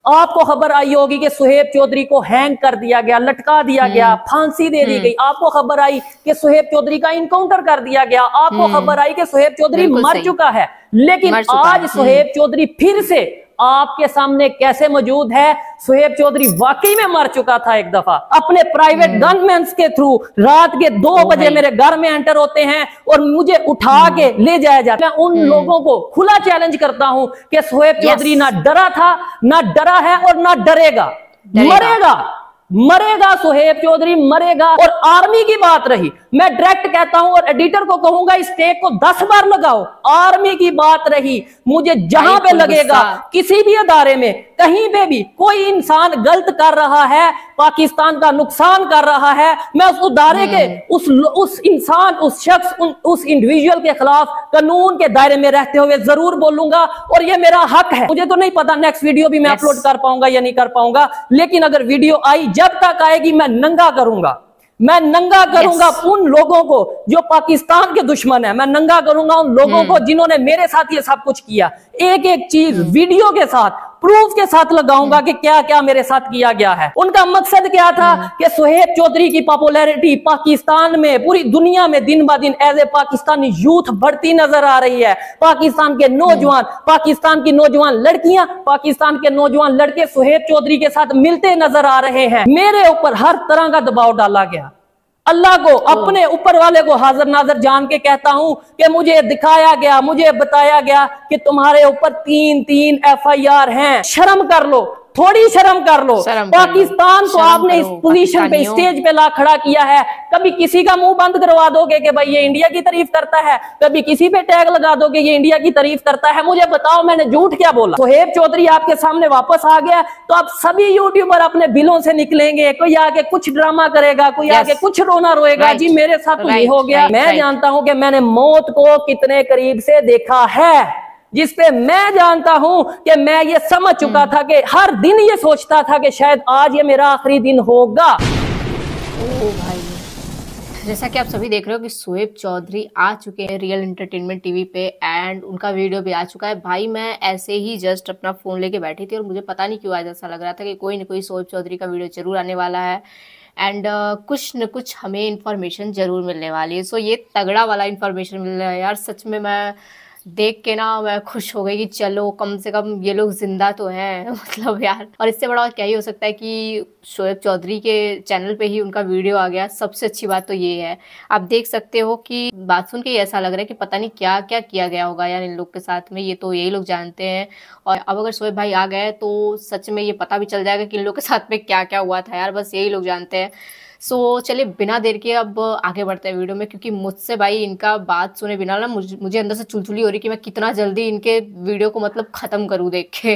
आपको खबर आई होगी कि सुहेब चौधरी को हैंग कर दिया गया, लटका दिया गया, फांसी दे दी गई। आपको खबर आई कि सुहेब चौधरी का इनकाउंटर कर दिया गया। आपको खबर आई कि सुहेब चौधरी मर चुका है। लेकिन आज सुहेब चौधरी फिर से आपके सामने कैसे मौजूद है? सुहेब चौधरी वाकई में मर चुका था एक दफा। अपने प्राइवेट गनमैन के थ्रू रात के 2 बजे मेरे घर में एंटर होते हैं और मुझे उठा के ले जाया जाता है। मैं उन लोगों को खुला चैलेंज करता हूं कि सुहेब चौधरी ना डरा था, ना डरा है और ना डरेगा। मरेगा सुहेब चौधरी मरेगा। और आर्मी की बात रही, मैं डायरेक्ट कहता हूं और एडिटर को कहूंगा इस टेक को 10 बार लगाओ। आर्मी की बात रही, मुझे जहां पे लगेगा किसी भी अदारे में कहीं पे भी कोई इंसान गलत कर रहा है, पाकिस्तान का नुकसान कर रहा है, मैं उस अदारे के उस इंसान, उस शख्स, उस इंडिविजुअल के खिलाफ कानून के दायरे में रहते हुए जरूर बोलूंगा। और ये मेरा हक है। मुझे तो नहीं पता नेक्स्ट वीडियो भी मैं अपलोड कर पाऊंगा या नहीं कर पाऊंगा, लेकिन अगर वीडियो आई, जब तक आएगी मैं नंगा करूंगा। मैं नंगा करूंगा उन लोगों को जो पाकिस्तान के दुश्मन है। मैं नंगा करूंगा उन लोगों को जिन्होंने मेरे साथ ये सब कुछ किया। एक एक चीज वीडियो के साथ, प्रूफ के साथ लगाऊंगा कि क्या क्या मेरे साथ किया गया है। उनका मकसद क्या था कि सुहेब चौधरी की पॉपुलैरिटी पाकिस्तान में, पूरी दुनिया में दिन ब दिन एज ए पाकिस्तानी यूथ बढ़ती नजर आ रही है। पाकिस्तान के नौजवान, पाकिस्तान की नौजवान लड़कियां, पाकिस्तान के नौजवान लड़के सुहेब चौधरी के साथ मिलते नजर आ रहे हैं। मेरे ऊपर हर तरह का दबाव डाला गया। अल्लाह को, अपने ऊपर वाले को हाजिर नाजर जान के कहता हूं कि मुझे दिखाया गया, मुझे बताया गया कि तुम्हारे ऊपर 3 FIR हैं। शर्म कर लो, थोड़ी शर्म कर लो। पाकिस्तान को आपने इस पोजीशन पे, स्टेज पे ला खड़ा किया है। कभी किसी का मुंह बंद करवा दोगे कि भाई ये इंडिया की तारीफ करता है, कभी किसी पे टैग लगा दोगे ये इंडिया की तारीफ करता है। मुझे बताओ मैंने झूठ क्या बोला? सुहेब चौधरी आपके सामने वापस आ गया तो आप सभी यूट्यूबर अपने बिलों से निकलेंगे। कोई आके कुछ ड्रामा करेगा, कोई आके कुछ रोना रोएगा। जी मेरे साथ तो ये हो गया। मैं जानता हूं कि मैंने मौत को कितने करीब से देखा है, जिसपे मैं जानता हूं कि मैं ये समझ चुका था कि हर दिन ये सोचता था कि शायद आज ये मेरा आखिरी दिन होगा। ओ भाई, जैसा कि आप सभी देख रहे हो कि सुहेब चौधरी आ चुके हैं रियल एंटरटेनमेंट टीवी पे एंड उनका वीडियो भी आ चुका है। भाई मैं ऐसे ही जस्ट अपना फोन लेके बैठी थी और मुझे पता नहीं क्यों आज ऐसा लग रहा था कि कोई न कोई सुहेब चौधरी का वीडियो जरूर आने वाला है एंड कुछ न कुछ हमें इन्फॉर्मेशन जरूर मिलने वाली है। सो ये तगड़ा वाला इन्फॉर्मेशन मिल रहा है यार। सच में मैं देख के ना मैं खुश हो गई कि चलो कम से कम ये लोग जिंदा तो हैं मतलब यार। और इससे बड़ा क्या ही हो सकता है कि सुहेब चौधरी के चैनल पे ही उनका वीडियो आ गया। सबसे अच्छी बात तो ये है, आप देख सकते हो कि बात सुन के ऐसा लग रहा है कि पता नहीं क्या क्या किया गया होगा यार इन लोग के साथ में। ये तो यही लोग जानते हैं। और अब अगर सुहेब भाई आ गए तो सच में ये पता भी चल जाएगा कि इन लोग के साथ में क्या क्या हुआ था यार, बस यही लोग जानते हैं। सो चलिए बिना देर के अब आगे बढ़ते हैं वीडियो में, क्योंकि मुझसे भाई इनका बात सुने बिना ना मुझे अंदर से चुलचुली हो रही कि मैं कितना जल्दी इनके वीडियो को मतलब खत्म करूं देख के।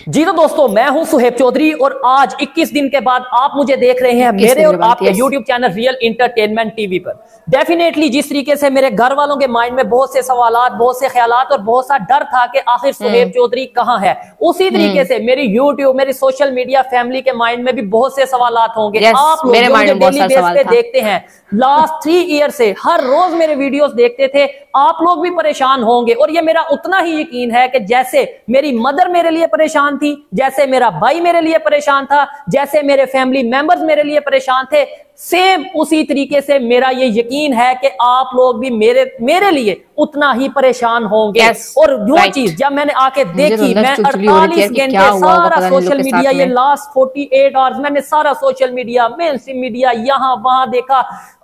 जी तो दोस्तों, मैं हूं सुहेब चौधरी और आज 21 दिन के बाद आप मुझे देख रहे हैं मेरे और आपके YouTube channel real entertainment TV पर। डेफिनेटली जिस तरीके से मेरे घर वालों के माइंड में बहुत से सवालात, बहुत से ख्यालात और बहुत सा डर था कि आखिर सुहेब चौधरी कहां है, उसी तरीके से मेरी यूट्यूब, मेरी सोशल मीडिया फैमिली के माइंड में भी बहुत से सवालात होंगे। आप लोग डेली बेस पे देखते हैं, लास्ट 3 ईयर से हर रोज मेरे वीडियोस देखते थे, आप लोग भी परेशान होंगे। और ये मेरा उतना ही यकीन है कि जैसे मेरी मदर मेरे लिए परेशान थी, जैसे मेरा भाई मेरे लिए परेशान था, जैसे मेरे फैमिली मेंबर्स मेरे लिए परेशान थे, सेम उसी तरीके से मेरा ये यकीन है कि आप लोग भी मेरे लिए उतना ही परेशान होंगे। और जो चीज जब मैंने आके देखी, मैं 48 घंटे सारा सोशल मीडिया, ये लास्ट 48 आवर्स मैंने सारा सोशल मीडिया, मेनस्ट्रीम मीडिया यहाँ वहां देखा।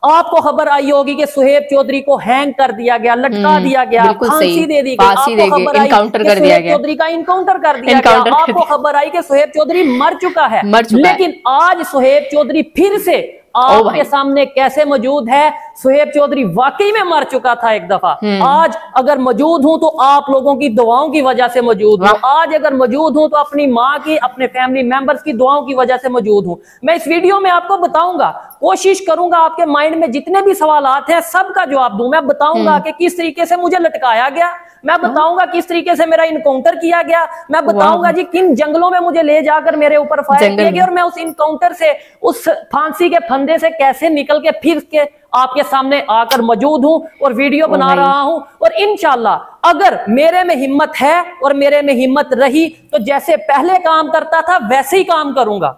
आपको खबर आई होगी कि सुहेब चौधरी को हैंग कर दिया गया, लटका दिया गया, फांसी दे दी गई। आपको खबर आई कि सुहेब चौधरी का इनकाउंटर कर दिया गया। आपको खबर आई कि सुहेब चौधरी मर चुका है। लेकिन आज सुहेब चौधरी फिर से आपके सामने कैसे मौजूद है? सुहेब चौधरी वाकई में मर चुका था एक दफा। आज अगर मौजूद हूं तो आप लोगों की दुआओं की वजह से मौजूद हूं। आज अगर मौजूद हूं तो अपनी माँ की, अपने फैमिली मेंबर्स की दुआओं की वजह से मौजूद हूं। मैं इस वीडियो में आपको बताऊंगा, कोशिश करूंगा आपके माइंड में जितने भी सवालात हैं सबका जवाब दूं। मैं बताऊंगा कि किस तरीके से मुझे लटकाया गया, मैं बताऊंगा किस तरीके से मेरा इनकाउंटर किया गया, मैं बताऊंगा जी किन जंगलों में मुझे ले जाकर मेरे ऊपर फायर किए गए और मैं उस इनकाउंटर से, उस फांसी के फंदे से कैसे निकल के फिर के आपके सामने आकर मौजूद हूं और वीडियो बना रहा हूं। और इंशाल्लाह अगर मेरे में हिम्मत है और मेरे में हिम्मत रही तो जैसे पहले काम करता था वैसे ही काम करूंगा।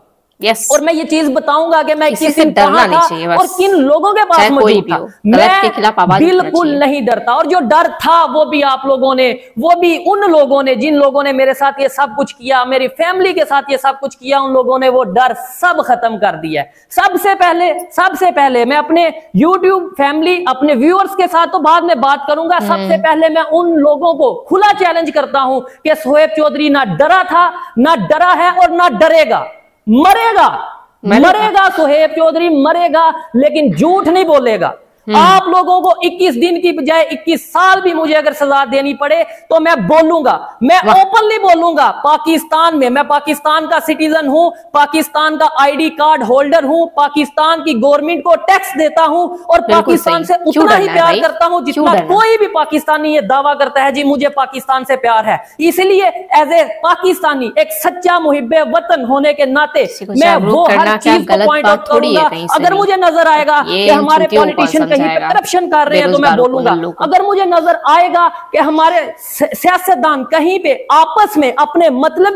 और मैं ये चीज बताऊंगा कि मैं किस दिन कहां था और किन लोगों के पास मौजूद था। मैं बिल्कुल नहीं डरता, और जो डर था वो भी आप लोगों ने, वो भी उन लोगों ने जिन लोगों ने मेरे साथ ये सब कुछ किया, मेरी फैमिली के साथ ये सब कुछ किया, उन लोगों ने वो डर सब खत्म कर दिया है। सबसे पहले मैं अपने यूट्यूब फैमिली, अपने व्यूअर्स के साथ तो बाद में बात करूंगा। सबसे पहले मैं उन लोगों को खुला चैलेंज करता हूं कि शोएब चौधरी ना डरा था, ना डरा है और ना डरेगा। मरेगा शोएब चौधरी मरेगा, लेकिन झूठ नहीं बोलेगा। आप लोगों को 21 दिन की बजाय 21 साल भी मुझे अगर सजा देनी पड़े तो मैं बोलूंगा, मैं ओपनली बोलूंगा। पाकिस्तान में, मैं पाकिस्तान का सिटीजन हूं, पाकिस्तान का आईडी कार्ड होल्डर हूं, पाकिस्तान की गवर्नमेंट को टैक्स देता हूं और पाकिस्तान से उतना ही प्यार करता हूं जितना कोई भी पाकिस्तानी ये दावा करता है जी मुझे पाकिस्तान से प्यार है। इसलिए एज ए पाकिस्तानी, एक सच्चा मुहिब्बे वतन होने के नाते मैं वो हर चीज को पॉइंट आउट करूंगा। अगर मुझे नजर आएगा कि हमारे पॉलिटिशियन कहीं पे करप्शन कर रहे हैं तो मैं बोलूंगा। अगर मुझे नजर आएगा कि हमारे सियासतदान कहीं पे आपस में अपने मतलब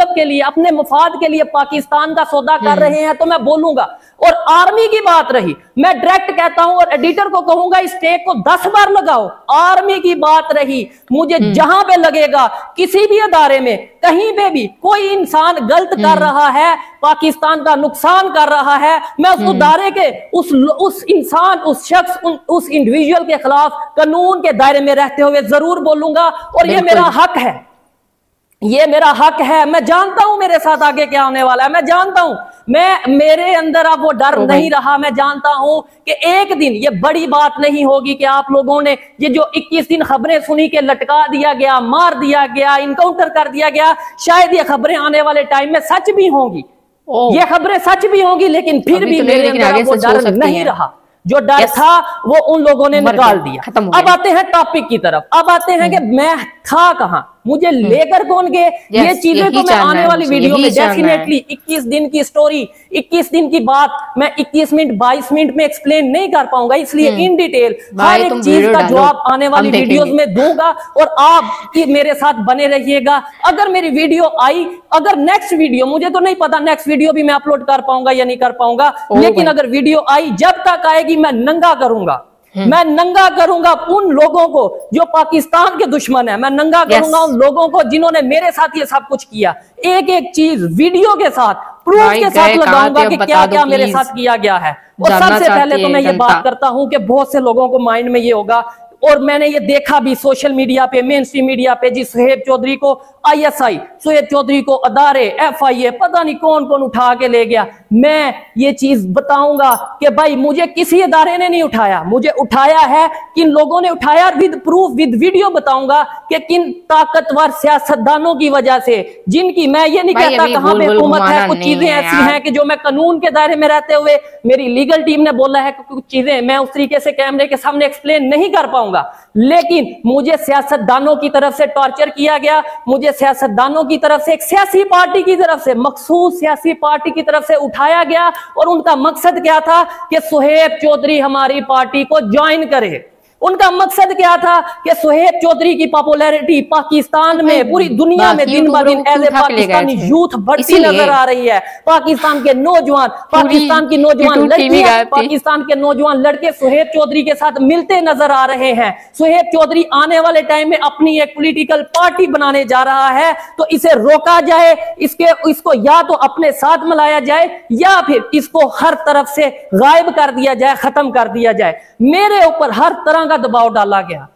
के लिए, अपने मफाद के लिए पाकिस्तान का सौदा कर रहे हैं तो मैं बोलूंगा। और आर्मी की बात रही, मैं डायरेक्ट कहता हूं और एडिटर को कहूंगा इस टेक को 10 बार लगाओ। आर्मी की बात रही, मुझे जहां पे लगेगा किसी भी अदारे में कहीं पे भी कोई इंसान गलत कर रहा है, पाकिस्तान का नुकसान कर रहा है, मैं उस अदारे के उस इंसान, उस शख्स, उस इंडिविजुअल के खिलाफ कानून के दायरे में रहते हुए जरूर बोलूंगा। और ये मेरा हक है, ये मेरा हक है। मैं जानता हूं मेरे साथ आगे क्या होने वाला है, मैं जानता हूं। मेरे अंदर अब वो डर नहीं रहा। मैं जानता हूं कि एक दिन ये बड़ी बात नहीं होगी कि आप लोगों ने ये जो 21 दिन खबरें सुनी के लटका दिया गया, मार दिया गया, इनकाउंटर कर दिया गया, शायद ये खबरें आने वाले टाइम में सच भी होंगी, ये खबरें सच भी होंगी, लेकिन फिर भी मेरे अंदर वो डर नहीं रहा। जो डर था वो उन लोगों ने निकाल दिया। अब आते हैं टॉपिक की तरफ, अब आते हैं कि मैं था कहां, मुझे लेकर कौन गए, ये चीजें तो मैं आने वाली वीडियो में डेफिनेटली 21 दिन की स्टोरी, 21 दिन की बात मैं 21 मिनट 22 मिनट में एक्सप्लेन नहीं कर पाऊंगा, इसलिए इन डिटेल हर एक चीज का जवाब आने वाली वीडियोस में दूंगा और आप मेरे साथ बने रहिएगा। अगर मेरी वीडियो आई, अगर नेक्स्ट वीडियो, मुझे तो नहीं पता नेक्स्ट वीडियो भी मैं अपलोड कर पाऊंगा या नहीं कर पाऊंगा, लेकिन अगर वीडियो आई, जब तक आएगी मैं नंगा करूंगा, मैं नंगा करूंगा उन लोगों को जो पाकिस्तान के दुश्मन है, मैं नंगा करूंगा उन लोगों को जिन्होंने मेरे साथ ये सब कुछ किया। एक एक चीज वीडियो के साथ, प्रूफ के साथ लगाऊंगा कि क्या क्या मेरे साथ किया गया है। और सबसे पहले तो मैं ये बात करता हूं कि बहुत से लोगों को माइंड में ये होगा, और मैंने ये देखा भी सोशल मीडिया पे, मेन स्ट्रीम मीडिया पे, जी शोएब चौधरी को आईएसआई, शोएब चौधरी को अदारे, एफआईए, पता नहीं कौन कौन उठा के ले गया। मैं ये चीज बताऊंगा कि भाई मुझे किसी अदारे ने नहीं उठाया, मुझे उठाया है किन लोगों ने उठाया, विद प्रूफ विद वीडियो बताऊंगा कि किन ताकतवर सियासतदानों की वजह से, जिनकी, मैं ये नहीं कहता कहां पे हुकूमत है, कुछ चीजें ऐसी हैं कि जो मैं कानून के दायरे में रहते हुए, मेरी लीगल टीम ने बोला है कि कुछ चीजें मैं उस तरीके से कैमरे के सामने एक्सप्लेन नहीं कर पाऊंगा, लेकिन मुझे सियासतदानों की तरफ से टॉर्चर किया गया, मुझे सियासतदानों की तरफ से, एक सियासी पार्टी की तरफ से, मखसूस सियासी पार्टी की तरफ से उठाया गया। और उनका मकसद क्या था कि शोएब चौधरी हमारी पार्टी को ज्वाइन करे। उनका मकसद क्या था कि शोएब चौधरी की पॉपुलैरिटी पाकिस्तान में, पूरी दुनिया में दिन ब दिन एज ए पाकिस्तानी यूथ बढ़ती नजर आ रही है। पाकिस्तान के नौजवान, पाकिस्तान की नौजवान लड़कियां, पाकिस्तान के नौजवान लड़के शोएब चौधरी के साथ मिलते नजर आ रहे हैं। शोएब चौधरी आने वाले टाइम में अपनी एक पॉलिटिकल पार्टी बनाने जा रहा है, तो इसे रोका जाए, इसको या तो अपने साथ मिलाया जाए या फिर इसको हर तरफ से गायब कर दिया जाए, खत्म कर दिया जाए। मेरे ऊपर हर तरह का दबाव डाला गया।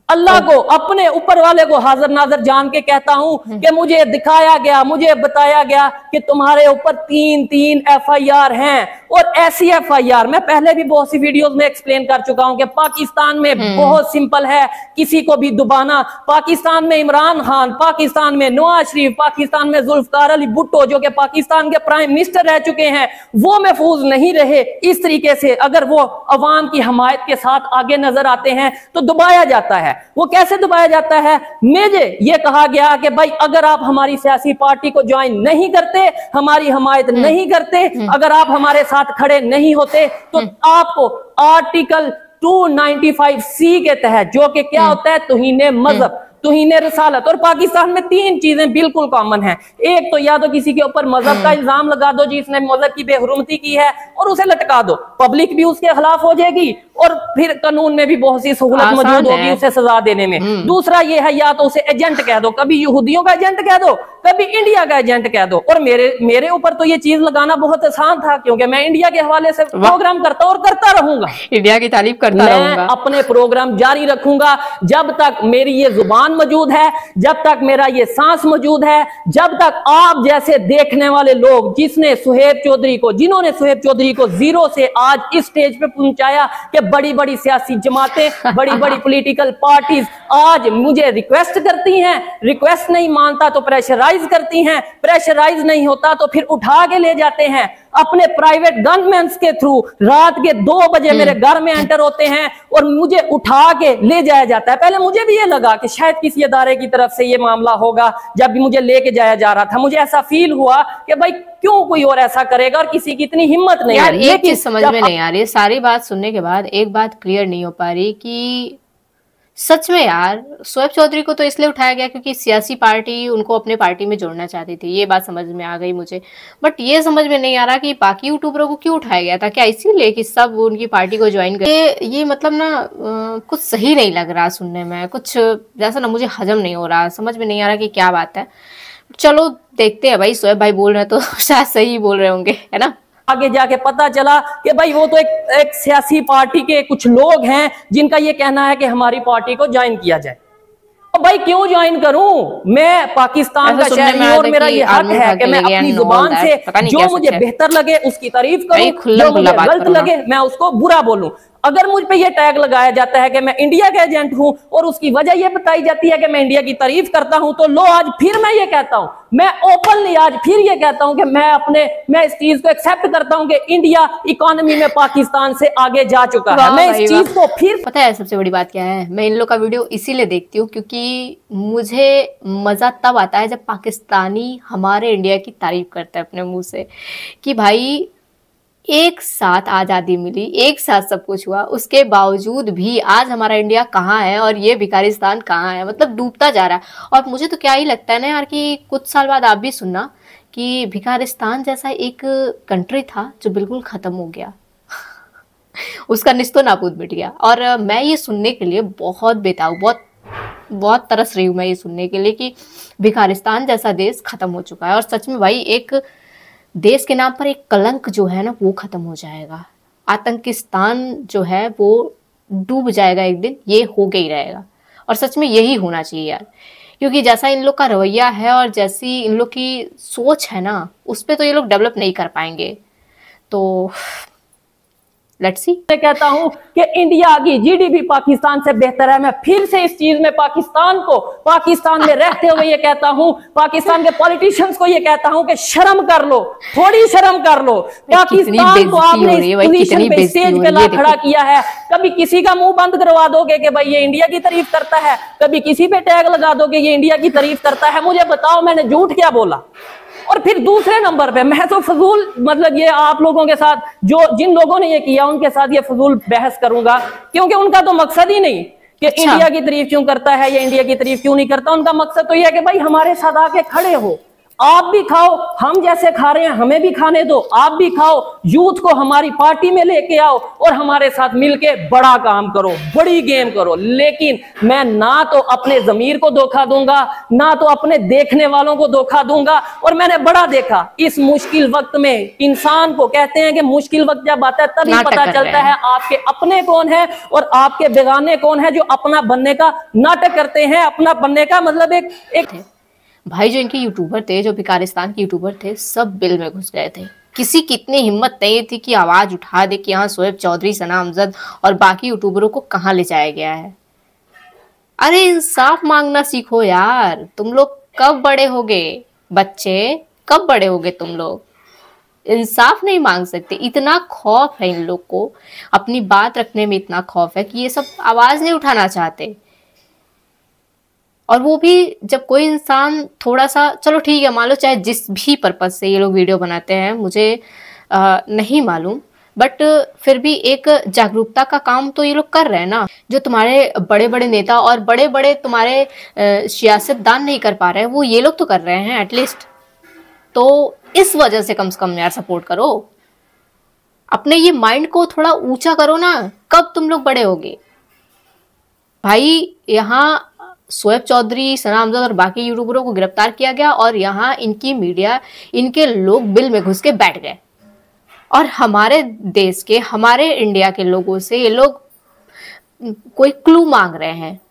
अल्लाह को, अपने ऊपर वाले को हाजिर नाजर जान के कहता हूं कि मुझे दिखाया गया, मुझे बताया गया कि तुम्हारे ऊपर 3 एफआईआर हैं। और ऐसी एफआईआर मैं पहले भी बहुत सी वीडियोस में एक्सप्लेन कर चुका हूं कि पाकिस्तान में बहुत सिंपल है किसी को भी दुबाना। पाकिस्तान में इमरान खान, पाकिस्तान में नवाज शरीफ, पाकिस्तान में जुल्फकार अली भुट्टो जो कि पाकिस्तान के प्राइम मिनिस्टर रह चुके हैं, वो महफूज नहीं रहे। इस तरीके से अगर वो अवाम की हमायत के साथ आगे नजर आते हैं तो दबाया जाता है। वो कैसे दबाया जाता है? मुझे ये कहा गया कि भाई अगर आप हमारी सियासी पार्टी को ज्वाइन नहीं करते, हमारी हमायत नहीं करते, अगर आप हमारे साथ खड़े नहीं होते तो आपको आर्टिकल 295C के तहत, जो कि क्या होता है, तुहीने मजहब, तुहीने रसालत, और पाकिस्तान में 3 चीजें बिल्कुल कॉमन है। एक तो या तो किसी के ऊपर मजहब का इल्जाम लगा दो जी इसने मजहब की बेहुरमती की है और उसे लटका दो, पब्लिक भी उसके खिलाफ हो जाएगी और फिर कानून में भी बहुत सी सहूलत मौजूद होगी उसे सजा देने में। दूसरा ये है या तो उसे एजेंट कह दो, कभी यहूदियों का एजेंट कह दो, कभी इंडिया का एजेंट कह दो। और मेरे ऊपर तो ये चीज लगाना बहुत आसान था क्योंकि मैं इंडिया के हवाले से प्रोग्राम करता हूं और करता रहूंगा, इंडिया की तारीफ करता रहूंगा। अपने प्रोग्राम जारी रखूंगा जब तक मेरी ये जुबान मौजूद है, जब तक मेरा ये सांस मौजूद है, जब तक आप जैसे देखने वाले लोग जिन्होंने सुहेब चौधरी को जीरो से आज इस स्टेज पे पहुंचाया कि बड़ी बड़ी सियासी जमातें, बड़ी बड़ी पॉलिटिकल पार्टीज आज मुझे रिक्वेस्ट करती हैं, रिक्वेस्ट नहीं मानता तो प्रेशराइज करती हैं, प्रेशराइज नहीं होता तो फिर उठा के ले जाते हैं अपने प्राइवेट गनमैन के थ्रू। रात के 2 बजे मेरे घर में एंटर होते हैं और मुझे उठा के ले जाया जाता है। पहले मुझे भी ये लगा कि शायद किसी अदारे की तरफ से ये मामला होगा। जब भी मुझे लेके जाया जा रहा था मुझे ऐसा फील हुआ कि भाई क्यों कोई और ऐसा करेगा और किसी की इतनी हिम्मत नहीं यार। एक चीज समझ में नहीं आ रही, सारी बात सुनने के बाद एक बात क्लियर नहीं हो पा रही कि सच में यार शोएब चौधरी को तो इसलिए उठाया गया क्योंकि सियासी पार्टी उनको अपने पार्टी में जोड़ना चाहती थी, ये बात समझ में आ गई मुझे। बट ये समझ में नहीं आ रहा कि बाकी यूट्यूबरों को क्यों उठाया गया था, क्या इसीलिए कि सब उनकी पार्टी को ज्वाइन करे? ये मतलब ना कुछ सही नहीं लग रहा सुनने में, कुछ जैसा ना मुझे हजम नहीं हो रहा, समझ में नहीं आ रहा कि क्या बात है। चलो देखते हैं भाई, शोएब भाई बोल रहे हैं तो शायद सही बोल रहे होंगे, है ना। आगे जाके पता चला कि भाई वो तो एक सियासी पार्टी के कुछ लोग हैं जिनका ये कहना है कि हमारी पार्टी को ज्वाइन किया जाए। तो भाई क्यों ज्वाइन करूं? मैं पाकिस्तान का शहरी और मेरा ये हक है कि मैं अपनी जुबान से जो मुझे बेहतर लगे उसकी तारीफ करूं, जो मुझे गलत लगे मैं उसको बुरा बोलूं। अगर मुझ पे ये टैग लगाया जाता है कि मैं इंडिया का एजेंट हूं और उसकी वजह ये बताई जाती है कि मैं इंडिया की तारीफ करता हूं, तो लो आज फिर मैं ये कहता हूं, मैं ओपनली आज फिर ये कहता हूं कि मैं इस चीज को एक्सेप्ट करता हूं कि इंडिया इकोनॉमी में पाकिस्तान से आगे जा चुका है। मैं इस चीज को फिर, पता है सबसे बड़ी बात क्या है, मैं इन लोग का वीडियो इसीलिए देखती हूँ क्योंकि मुझे मजा तब आता है जब पाकिस्तानी हमारे इंडिया की तारीफ करता है अपने मुंह से कि भाई एक साथ आज़ादी मिली, एक साथ सब कुछ हुआ, उसके बावजूद भी आज हमारा इंडिया कहाँ है और ये भिखारिस्तान कहाँ है, मतलब डूबता जा रहा है। और मुझे तो क्या ही लगता है ना यार कि कुछ साल बाद आप भी सुनना कि भिखारिस्तान जैसा एक कंट्री था जो बिल्कुल ख़त्म हो गया उसका निस्तो नाबूद मिट गया। और मैं ये सुनने के लिए बहुत बेताब, बहुत तरस रही हूँ मैं ये सुनने के लिए कि भिखारिस्तान जैसा देश ख़त्म हो चुका है। और सच में भाई एक देश के नाम पर एक कलंक जो है ना वो खत्म हो जाएगा, आतंकिस्तान जो है वो डूब जाएगा एक दिन, ये हो के ही रहेगा। और सच में यही होना चाहिए यार, क्योंकि जैसा इन लोग का रवैया है और जैसी इन लोग की सोच है ना उस पर तो ये लोग डेवलप नहीं कर पाएंगे। तो लेट्स सी। मैं कहता हूं कि इंडिया की जीडीपी पाकिस्तान से बेहतर है। मैं फिर से इस चीज में पाकिस्तान में रहते हुए ये कहता हूं, पाकिस्तान के पॉलिटिशियंस को ये कहता हूं कि शर्म कर लो, थोड़ी शर्म कर लो। पाकिस्तान को आपने इस पोजीशन पे, स्टेज पे ला खड़ा किया है, कभी किसी का मुंह बंद करवा दोगे कि भाई ये इंडिया की तारीफ करता है, कभी किसी पे टैग लगा दोगे ये इंडिया की तारीफ करता है। मुझे बताओ मैंने झूठ क्या बोला? और फिर दूसरे नंबर पे मैं तो फजूल, मतलब ये आप लोगों के साथ जिन लोगों ने ये किया उनके साथ ये फजूल बहस करूंगा, क्योंकि उनका तो मकसद ही नहीं कि इंडिया की तारीफ क्यों करता है या इंडिया की तारीफ क्यों नहीं करता। उनका मकसद तो ये है कि भाई हमारे साथ आके खड़े हो, आप भी खाओ, हम जैसे खा रहे हैं हमें भी खाने दो, आप भी खाओ, यूथ को हमारी पार्टी में लेके आओ और हमारे साथ मिलके बड़ा काम करो, बड़ी गेम करो। लेकिन मैं ना तो अपने जमीर को धोखा दूंगा, ना तो अपने देखने वालों को धोखा दूंगा। और मैंने बड़ा देखा इस मुश्किल वक्त में, इंसान को कहते हैं कि मुश्किल वक्त जब आता है तभी पता चलता है आपके अपने कौन है और आपके बेगाने कौन है, जो अपना बनने का नाटक करते हैं। अपना बनने का मतलब एक भाई जो इनके यूट्यूबर थे, जो भिखारिस्तान के यूट्यूबर थे, सब बिल में घुस गए थे। किसी की इतनी हिम्मत नहीं थी कि आवाज उठा दे कि यहाँ शोएब चौधरी, सना अमजद और बाकी यूट्यूबरों को कहाँ ले जाया गया है। अरे इंसाफ मांगना सीखो यार, तुम लोग कब बड़े होगे बच्चे, कब बड़े होगे तुम लोग? इंसाफ नहीं मांग सकते? इतना खौफ है इन लोग को, अपनी बात रखने में इतना खौफ है कि ये सब आवाज नहीं उठाना चाहते। और वो भी जब कोई इंसान थोड़ा सा, चलो ठीक है मान लो चाहे जिस भी पर्पज से ये लोग वीडियो बनाते हैं मुझे नहीं मालूम, बट फिर भी एक जागरूकता का काम तो ये लोग कर रहे हैं ना। जो तुम्हारे बड़े बड़े नेता और बड़े बड़े तुम्हारे सियासतदान नहीं कर पा रहे हैं वो ये लोग तो कर रहे हैं एटलीस्ट। तो इस वजह से कम यार सपोर्ट करो, अपने ये माइंड को थोड़ा ऊंचा करो ना। कब तुम लोग बड़े होगे भाई। यहाँ शोएब चौधरी, सना अमजद और बाकी यूट्यूबरों को गिरफ्तार किया गया और यहाँ इनकी मीडिया, इनके लोग बिल में घुस के बैठ गए और हमारे देश के, हमारे इंडिया के लोगों से ये लोग कोई क्लू मांग रहे हैं,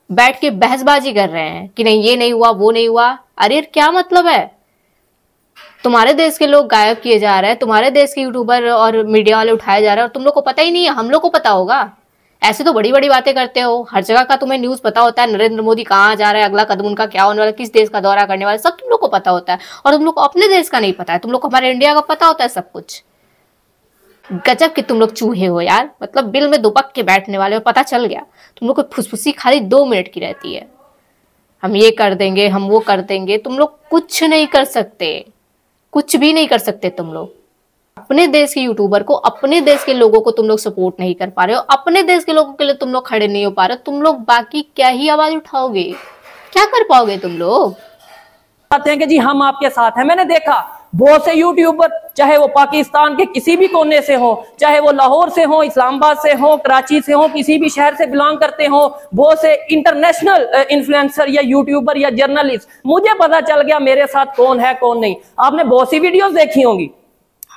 बैठ के बहसबाजी कर रहे हैं कि नहीं ये नहीं हुआ वो नहीं हुआ। अरे क्या मतलब है, तुम्हारे देश के लोग गायब किए जा रहे हैं, तुम्हारे देश के यूट्यूबर और मीडिया वाले उठाए जा रहे हैं और तुम लोग को पता ही नहीं है। हम लोग को पता होगा, ऐसे तो बड़ी बड़ी बातें करते हो, हर जगह का तुम्हें न्यूज पता होता है, नरेंद्र मोदी कहाँ जा रहा है, अगला कदम उनका क्या होने वाला, किस देश का दौरा करने वाला, सब तुम लोग को पता होता है। और तुम लोग को अपने देश का नहीं पता है, तुम लोग को हमारे इंडिया का पता होता है सब कुछ। गजब कि तुम लोग चूहे हो यार, मतलब बिल में दुबक के बैठने वाले हो। पता चल गया तुम लोग को फुसफुसी खाली 2 मिनट की रहती है, हम ये कर देंगे हम वो कर देंगे। तुम लोग कुछ नहीं कर सकते, कुछ भी नहीं कर सकते। तुम लोग अपने देश के यूट्यूबर को, अपने देश के लोगों को तुम लोग सपोर्ट नहीं कर पा रहे हो, अपने देश के लोगों के लिए तुम लोग खड़े नहीं हो पा रहे, तुम लोग बाकी क्या ही आवाज उठाओगे, क्या कर पाओगे तुम लोग। कहते हैं कि जी हम आपके साथ हैं। मैंने देखा बहुत से यूट्यूबर, चाहे वो पाकिस्तान के किसी भी कोने से हो, चाहे वो लाहौर से हो, इस्लामाबाद से हो, कराची से हो, किसी भी शहर से बिलोंग करते हो, बहुत से इंटरनेशनल इन्फ्लुएंसर या यूट्यूबर या जर्नलिस्ट, मुझे पता चल गया मेरे साथ कौन है कौन नहीं। आपने बहुत सी वीडियोस देखी होंगी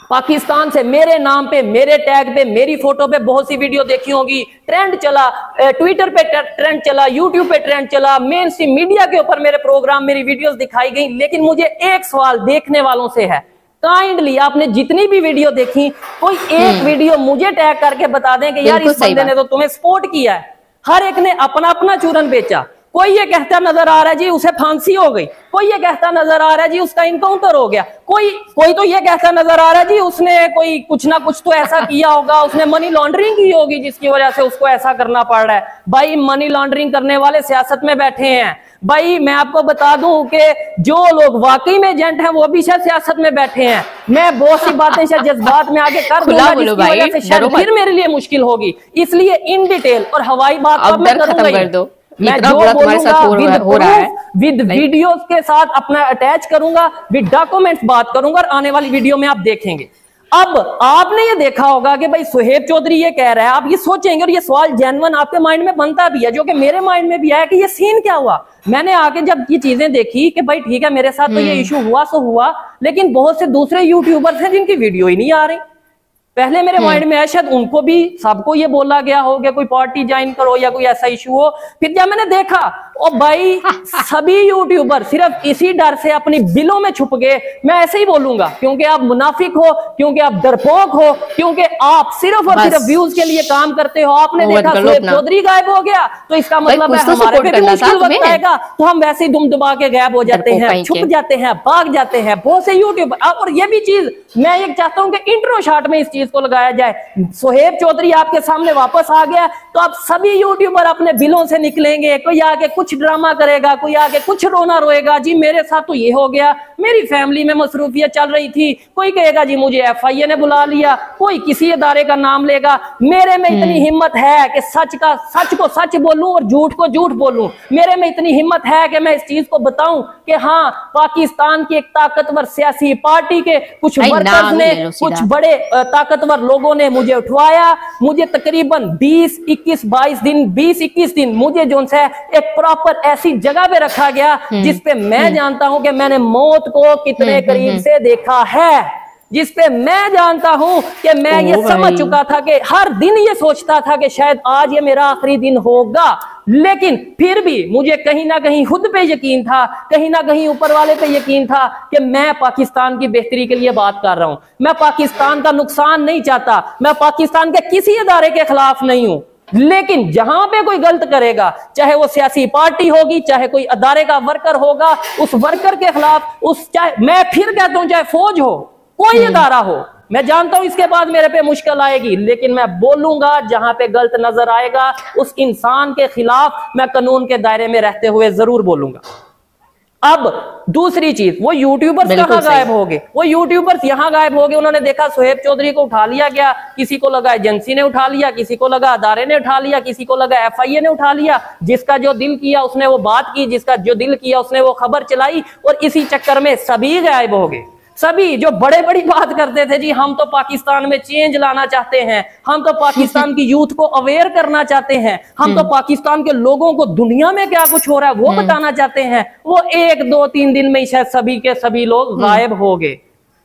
पाकिस्तान से, मेरे नाम पे, मेरे टैग पे, मेरी फोटो पे बहुत सी वीडियो देखी होगी। ट्रेंड चला, ट्विटर पे ट्रेंड चला, यूट्यूब पे ट्रेंड चला, मेन स्ट्रीम मीडिया के ऊपर मेरे प्रोग्राम, मेरी वीडियोस दिखाई गई। लेकिन मुझे एक सवाल देखने वालों से है, काइंडली आपने जितनी भी वीडियो देखी, कोई एक वीडियो मुझे टैग करके बता दें कि यार इस बंदे ने तो तुम्हें सपोर्ट किया है। हर एक ने अपना अपना चूरन बेचा। कोई ये कहता नजर आ रहा है जी उसे फांसी हो गई, कोई ये कहता नजर आ रहा है जी उसका इनकाउंटर हो गया, कोई तो ये कहता नजर आ रहा है जी उसने कोई कुछ ना कुछ तो ऐसा किया होगा, उसने मनी लॉन्ड्रिंग की होगी जिसकी वजह से उसको ऐसा करना पड़ रहा है। भाई मनी लॉन्ड्रिंग करने वाले सियासत में बैठे हैं। भाई मैं आपको बता दूं कि जो लोग वाकई में एजेंट हैं वो भी शायद सियासत में बैठे हैं। मैं बहुत सी बातें शायद जज्बात में आगे कर दूंगा जिसकी वजह से शायद फिर मेरे लिए मुश्किल होगी, इसलिए इन डिटेल और हवाई बात अब मैं करूंगा। मैं जो बोलूंगा विद वीडियोस के साथ अपना अटैच करूंगा, विद डॉक्यूमेंट्स बात करूंगा और आने वाली वीडियो में आप देखेंगे। अब आपने ये देखा होगा कि भाई शोएब चौधरी ये कह रहा है, आप ये सोचेंगे और ये सवाल जेन्युइन आपके माइंड में बनता भी है, जो कि मेरे माइंड में भी आया कि ये सीन क्या हुआ। मैंने आके जब ये चीजें देखी कि भाई ठीक है मेरे साथ तो ये इशू हुआ सो हुआ, लेकिन बहुत से दूसरे यूट्यूबर्स हैं जिनकी वीडियो ही नहीं आ रही। पहले मेरे माइंड में है शायद उनको भी सबको ये बोला गया हो कि कोई पार्टी ज्वाइन करो या कोई ऐसा इशू हो। फिर जब मैंने देखा ओ भाई सभी यूट्यूबर सिर्फ इसी डर से अपनी बिलों में छुप गए। मैं ऐसे ही बोलूंगा क्योंकि आप मुनाफिक हो, क्योंकि आप डरपोक हो, क्योंकि आप सिर्फ और सिर्फ व्यूज के लिए काम करते हो। आपने देखा शोएब चौधरी गायब हो गया तो इसका मतलब है हमारे पे भी मुश्किल वक्त आएगा तो हम वैसे ही दुम दुबा के गायब हो जाते हैं, छुप जाते हैं, भाग जाते हैं बहुत से यूट्यूबर। और ये भी चीज मैं ये चाहता हूँ कि इंट्रो शॉट में इस चीज को लगाया जाए। शोएब चौधरी आपके सामने वापस आ गया तो आप सभी यूट्यूबर अपने बिलों से निकलेंगे। कोई आके कुछ ड्रामा करेगा, कोई आके कुछ रोना रोएगा, जी मेरे साथ तो ये हो गया, मेरी फैमिली में मसरूफियत चल रही थी। कोई कहेगा जी मुझे FIA ने बुला लिया, कोई किसी अदारे का नाम लेगा। मेरे में इतनी हिम्मत है कि सच को सच बोलूं और झूठ को झूठ बोलूं। मेरे में इतनी हिम्मत है कि मैं इस चीज को बताऊं कि हाँ पाकिस्तान की एक ताकतवर सियासी पार्टी के कुछ वर्कर्स ने, कुछ बड़े ताकतवर लोगों ने मुझे उठवाया। मुझे तकरीबन 20-21 दिन मुझे जो है एक प्रॉपर ऐसी जगह पे रखा गया जिसपे मैं जानता हूं कि मैंने मौत को कितने करीब से देखा है, जिसपे मैं जानता हूं कि मैं ये समझ चुका था कि हर दिन ये सोचता था कि शायद आज ये मेरा आखिरी दिन होगा। लेकिन फिर भी मुझे कहीं ना कहीं खुद पे यकीन था, कहीं ना कहीं ऊपर वाले पे यकीन था कि मैं पाकिस्तान की बेहतरी के लिए बात कर रहा हूं। मैं पाकिस्तान का नुकसान नहीं चाहता, मैं पाकिस्तान के किसी अदारे के खिलाफ नहीं हूं। लेकिन जहां पे कोई गलत करेगा, चाहे वो सियासी पार्टी होगी, चाहे कोई अदारे का वर्कर होगा, उस वर्कर के खिलाफ, चाहे मैं फिर कहता हूं चाहे फौज हो, कोई अदारा हो, मैं जानता हूं इसके बाद मेरे पे मुश्किल आएगी, लेकिन मैं बोलूंगा जहां पे गलत नजर आएगा उस इंसान के खिलाफ मैं कानून के दायरे में रहते हुए जरूर बोलूंगा। अब दूसरी चीज, वो यूट्यूबर्स कहां गायब हो गए? वो यूट्यूबर्स यहां गायब हो गए। उन्होंने देखा सोहेब चौधरी को उठा लिया गया, किसी को लगा एजेंसी ने उठा लिया, किसी को लगा अदारे ने उठा लिया, किसी को लगा FIA ने उठा लिया। जिसका जो दिल किया उसने वो बात की, जिसका जो दिल किया उसने वो खबर चलाई, और इसी चक्कर में सभी गायब हो गए। सभी जो बड़े बड़ी बात करते थे, जी हम तो पाकिस्तान में चेंज लाना चाहते हैं, हम तो पाकिस्तान की यूथ को अवेयर करना चाहते हैं, हम तो पाकिस्तान के लोगों को दुनिया में क्या कुछ हो रहा है वो बताना चाहते हैं, वो 1 2 3 दिन में ही शायद सभी के सभी लोग गायब हो गए।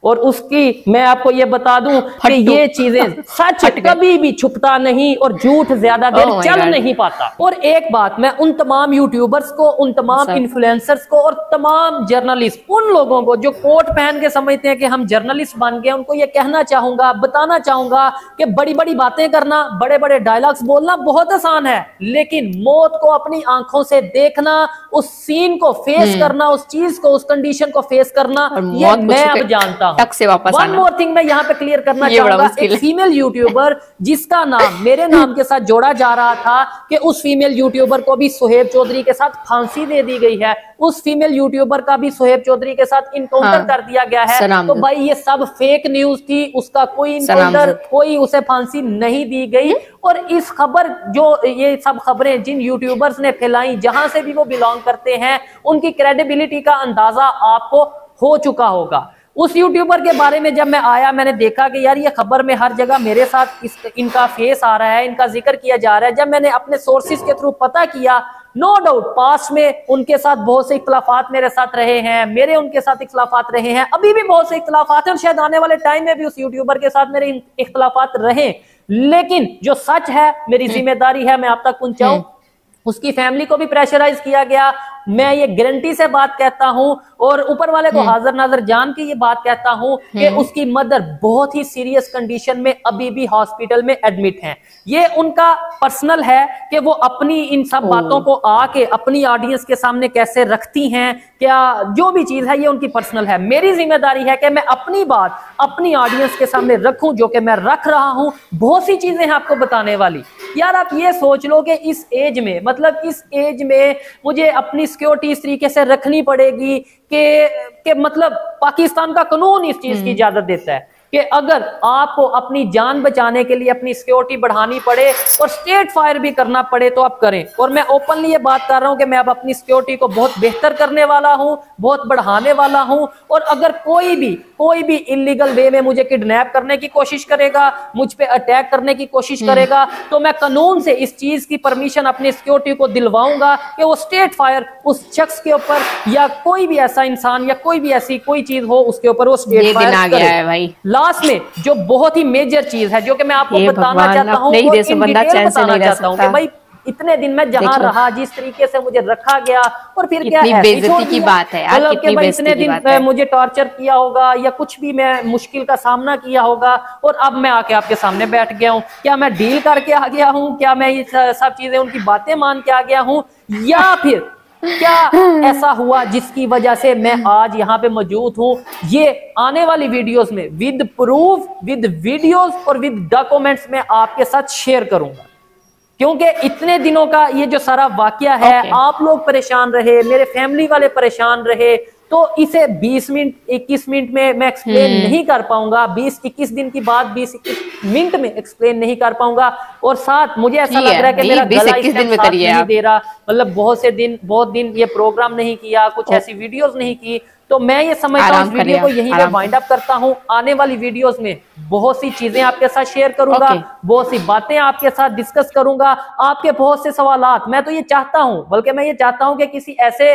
और उसकी मैं आपको ये बता दूं कि ये चीजें सच कभी भी छुपता नहीं और झूठ ज्यादा देर चल नहीं पाता। और एक बात मैं उन तमाम यूट्यूबर्स को, उन तमाम इन्फ्लुएंसर्स को और तमाम जर्नलिस्ट, उन लोगों को जो कोट पहन के समझते हैं कि हम जर्नलिस्ट बन गए, उनको ये कहना चाहूंगा, बताना चाहूंगा कि बड़ी बड़ी बातें करना, बड़े बड़े डायलॉग्स बोलना बहुत आसान है, लेकिन मौत को अपनी आंखों से देखना, उस सीन को फेस करना, उस चीज को, उस कंडीशन को फेस करना, ये मैं अब जानता हूं। टक से वापस वन मोर थिंग मैं यहाँ पे क्लियर करना चाहूंगा, एक फीमेल यूट्यूबर जिसका नाम मेरे नाम के साथ जोड़ा जा रहा था कि उस फीमेल यूट्यूबर को भी सोहेब चौधरी के साथ फांसी दे दी गई है, उस फीमेल यूट्यूबर का भी सोहेब चौधरी के साथ इनकाउंटर कर दिया गया है, तो भाई ये सब फेक न्यूज थी, उसका कोई इनकाउंटर, कोई उसे फांसी नहीं दी गई। और इस खबर, जो ये सब खबरें जिन यूट्यूबर्स ने फैलाई, जहां से भी वो बिलोंग करते हैं, उनकी क्रेडिबिलिटी का अंदाजा आपको हो चुका होगा। उस यूट्यूबर के बारे में जब मैं आया, मैंने देखा कि यार ये खबर में हर जगह मेरे साथ इनका फेस आ रहा है, इनका जिक्र किया जा रहा है। जब मैंने अपने सोर्सेज के थ्रू पता किया, नो डाउट पास्ट में उनके साथ बहुत से इख्तलाफात मेरे साथ रहे हैं, मेरे उनके साथ इख्तलाफात रहे हैं, अभी भी बहुत से इख्तलाफात हैं, और शायद आने वाले टाइम में भी उस यूट्यूबर के साथ मेरे इख्तलाफात रहे, लेकिन जो सच है मेरी जिम्मेदारी है मैं आप तक पहुंचाऊं। उसकी फैमिली को भी प्रेशराइज किया गया, मैं ये गारंटी से बात कहता हूं, और ऊपर वाले को हाजिर नाजर जान के ये बात कहता हूं कि उसकी मदर बहुत ही सीरियस कंडीशन में अभी भी हॉस्पिटल में एडमिट हैं। ये उनका पर्सनल है कि वो अपनी इन सब बातों को आके अपनी ऑडियंस के सामने कैसे रखती हैं, क्या जो भी चीज है ये उनकी पर्सनल है। मेरी जिम्मेदारी है कि मैं अपनी बात अपनी ऑडियंस के सामने रखूं, जो कि मैं रख रहा हूं। बहुत सी चीजें हैं आपको बताने वाली। यार आप ये सोच लो कि इस एज में, मतलब इस एज में मुझे अपनी सिक्योरिटी इस तरीके से रखनी पड़ेगी कि मतलब पाकिस्तान का कानून इस चीज की इजाजत देता है कि अगर आपको अपनी जान बचाने के लिए अपनी सिक्योरिटी बढ़ानी पड़े और स्टेट फायर भी करना पड़े तो आप करें। और मैं ओपनली ये बात कर रहा हूं कि मैं अब अपनी सिक्योरिटी को बहुत बेहतर करने वाला हूं, बहुत बढ़ाने वाला हूं। और अगर कोई भी इलीगल वे में मुझे किडनैप करने की कोशिश करेगा, मुझ पे अटैक करने की कोशिश करेगा, तो मैं कानून से इस चीज की परमिशन अपनी सिक्योरिटी को दिलवाऊंगा कि वो स्टेट फायर उस शख्स के ऊपर, या कोई भी ऐसा इंसान या कोई भी ऐसी कोई चीज हो उसके ऊपर वो स्टेट फायर करे। भाई लास्ट में जो बहुत ही मेजर चीज है, जो कि मैं आपको बताना चाहता हूँ, कि भाई इतने दिन में जहां रहा, जिस तरीके से मुझे रखा गया, और फिर क्या है, बेइज्जती की बात है यार, मतलब कि भाई इतने दिन मुझे टॉर्चर किया होगा या कुछ भी मैं मुश्किल का सामना किया होगा, और अब मैं आके आपके सामने बैठ गया हूँ। क्या मैं डील करके आ गया हूँ? क्या मैं ये सब चीजें, उनकी बातें मान के आ गया हूँ? या फिर क्या ऐसा हुआ जिसकी वजह से मैं आज यहाँ पे मौजूद हूँ? ये आने वाली वीडियोस में विद प्रूफ, विद वीडियोस और विद डॉक्यूमेंट्स में आपके साथ शेयर करूंगा, क्योंकि इतने दिनों का ये जो सारा वाकया है, आप लोग परेशान रहे, मेरे फैमिली वाले परेशान रहे, तो इसे 20 मिनट 21 मिनट में मैं एक्सप्लेन नहीं कर पाऊंगा, 20-21 दिन की बात 20-21 मिनट में एक्सप्लेन नहीं कर पाऊंगा। और साथ मुझे ऐसा लग रहा है कि मेरा गला इस टाइम साथ नहीं दे रहा, मतलब बहुत दिन ये प्रोग्राम नहीं किया, कुछ ऐसी वीडियोस नहीं की, तो मैं ये समझता हूँ इस वीडियो को यहीं पे वाइंड अप करता हूँ। आने वाली वीडियोस में बहुत सी चीजें आपके साथ शेयर करूंगा, बहुत सी बातें आपके साथ डिस्कस करूंगा, आपके बहुत से सवालात। मैं तो ये चाहता हूँ, बल्कि मैं ये चाहता हूँ कि किसी ऐसे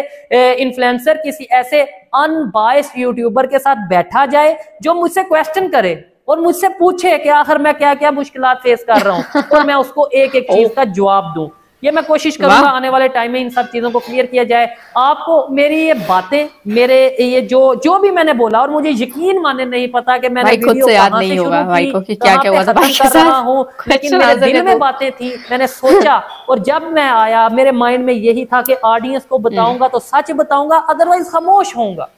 इन्फ्लुएंसर, किसी ऐसे अनबायस्ड यूट्यूबर के साथ बैठा जाए जो मुझसे क्वेश्चन करे और मुझसे पूछे कि आखिर मैं क्या क्या मुश्किलात फेस कर रहा हूँ, और मैं उसको एक एक चीज का जवाब दूं। ये मैं कोशिश करूंगा आने वाले टाइम में इन सब चीजों को क्लियर किया जाए। आपको मेरी ये बातें, मेरे ये जो भी मैंने बोला, और मुझे यकीन माने नहीं पता कि मैंने वीडियो कहां से शुरू की, क्या-क्या हुआ था कर रहा हूं, लेकिन मेरे दिल में बातें थी, मैंने सोचा, और जब मैं आया मेरे माइंड में यही था कि ऑडियंस को बताऊंगा तो सच बताऊंगा, अदरवाइज खामोश होऊंगा।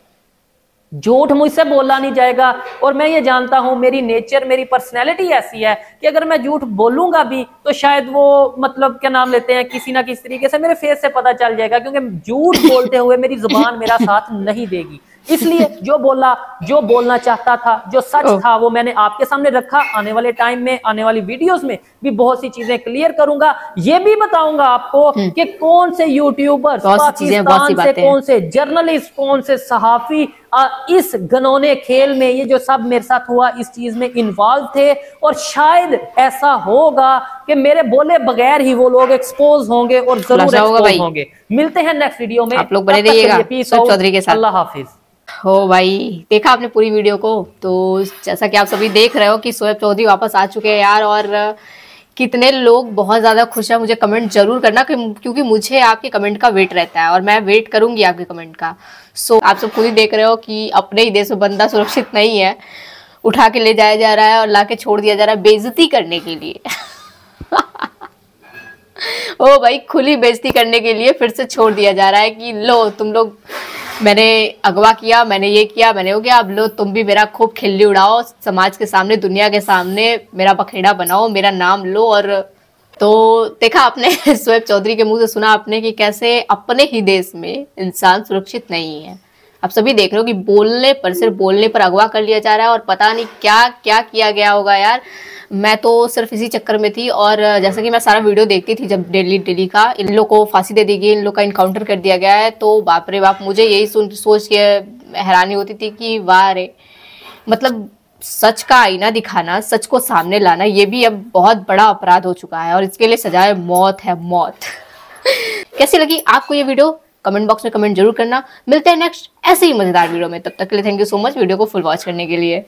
झूठ मुझसे बोला नहीं जाएगा। और मैं ये जानता हूं, मेरी नेचर, मेरी पर्सनैलिटी ऐसी है कि अगर मैं झूठ बोलूंगा भी तो शायद वो मतलब क्या नाम लेते हैं, किसी ना किसी तरीके से मेरे फेस से पता चल जाएगा, क्योंकि झूठ बोलते हुए मेरी जुबान मेरा साथ नहीं देगी। इसलिए जो बोला, जो बोलना चाहता था, जो सच था वो मैंने आपके सामने रखा। आने वाले टाइम में, आने वाली वीडियोस में भी बहुत सी चीजें क्लियर करूंगा। ये भी बताऊंगा आपको कि कौन से यूट्यूबर्स पाकिस्तान से, कौन से जर्नलिस्ट, कौन से सहाफी इस घनौने खेल में, ये जो सब मेरे साथ हुआ, इस चीज में इन्वॉल्व थे। और शायद ऐसा होगा कि मेरे बोले बगैर ही वो लोग एक्सपोज होंगे और जरूर एक्सपोज होंगे। मिलते हैं नेक्स्ट वीडियो में, आप लोग बने रहिएगा सोएब चौधरी के साथ। अल्लाह हाफिज। हो भाई, देखा आपने पूरी वीडियो को? तो जैसा कि आप सभी देख रहे हो कि सोएब चौधरी वापस आ चुके हैं यार, और कितने लोग बहुत ज़्यादा खुश हैं। मुझे कमेंट जरूर करना, क्योंकि मुझे आपके कमेंट का वेट रहता है और मैं वेट करूंगी आपके कमेंट का। सो आप सब खुद ही देख रहे हो कि अपने ही देश में बंदा सुरक्षित नहीं है, उठा के ले जाया जा रहा है और ला के छोड़ दिया जा रहा है बेइज्जती करने के लिए। ओ भाई, खुली बेइज्जती करने के लिए फिर से छोड़ दिया जा रहा है कि लो तुम लोग, मैंने अगवा किया, मैंने ये किया, मैंने हो गया, अब लो तुम भी मेरा खूब खिल्ली उड़ाओ, समाज के सामने, दुनिया के सामने मेरा बखेड़ा बनाओ, मेरा नाम लो। और तो देखा आपने सोएब चौधरी के मुंह से सुना आपने कि कैसे अपने ही देश में इंसान सुरक्षित नहीं है। आप सभी देख रहे हो कि बोलने पर, सिर्फ बोलने पर अगवा कर लिया जा रहा है और पता नहीं क्या क्या किया गया होगा यार। मैं तो सिर्फ इसी चक्कर में थी, और जैसा कि मैं सारा वीडियो देखती थी जब डेली का इन लोग को फांसी दे दी गई, इन लोग का इनकाउंटर कर दिया गया है, तो बाप रे बाप, मुझे यही सोच के हैरानी होती थी कि वाह रे, मतलब सच का आईना दिखाना, सच को सामने लाना, ये भी अब बहुत बड़ा अपराध हो चुका है और इसके लिए सजाए मौत है, मौत। कैसी लगी आपको ये वीडियो? कमेंट बॉक्स में कमेंट जरूर करना। मिलते हैं नेक्स्ट ऐसे ही मजेदार वीडियो में, तब तक के लिए thank you so much video को फुल वॉच करने के लिए।